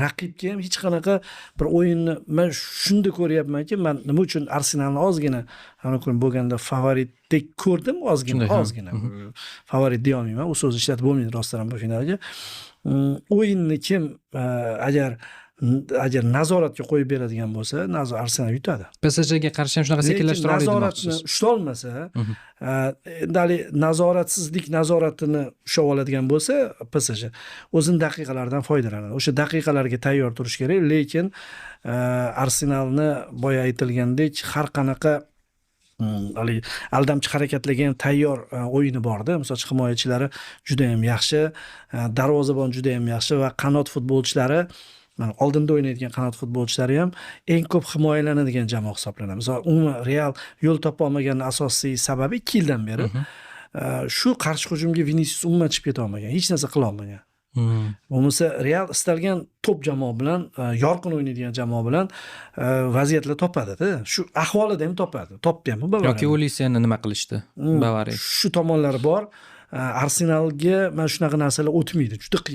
Raqibga ham hech qanaqa bir o'yinni men shunda ko'ryapmanki, men nima uchun Arsenalni ozgina ana kun bo'lganda favoritdek ko'rdim, ozgina. Favorit deya olmayman, u so'z ishlatib bo'lmaydi rostdan bu finalga. O'yinni kim agar nazoratga qo'yib beradigan bo'lsa, Arsenal yutadi. PSJga qarshi ham shunaqa sekinlashtira oladi. Nazoratni ushlay olmasa, nazoratsizlik nazoratini ushlab oladigan bo'lsa, PSG o'zining daqiqalaridan foydalanadi. O'sha daqiqalarga tayyor turish kerak, lekin Arsenalni boya aytilgandek har qanaqa aldamchi harakatlarga ham tayyor o'yini borda. Masalan, himoyachilari juda ham yaxshi, darvozabon juda ham yaxshi va qanot futbolchilari, mana oldinda o'ynaydigan qanot futbolchilari ham eng ko'p himoyalanadigan jamoa hisoblanadi. Masalan, umuman Real yo'l topa olmagan asosiy sababi 2 yildan beri shu qarshi hujumga Vinicius umuman chiqib keta olmagan, hech narsa qila olmagan. Bo'lmasa Real istalgan top jamoa bilan, yorqin o'ynaydigan jamoa bilan vaziyatlar topadi-da. Shu ahvolida ham topadi. Topdi ham bu Bavariya. Yoki Olisiyani nima qilishdi? Bavariya. Shu tomonlari bor. Arsenalga mana shunaqa narsalar o'tmaydi, juda qiyin.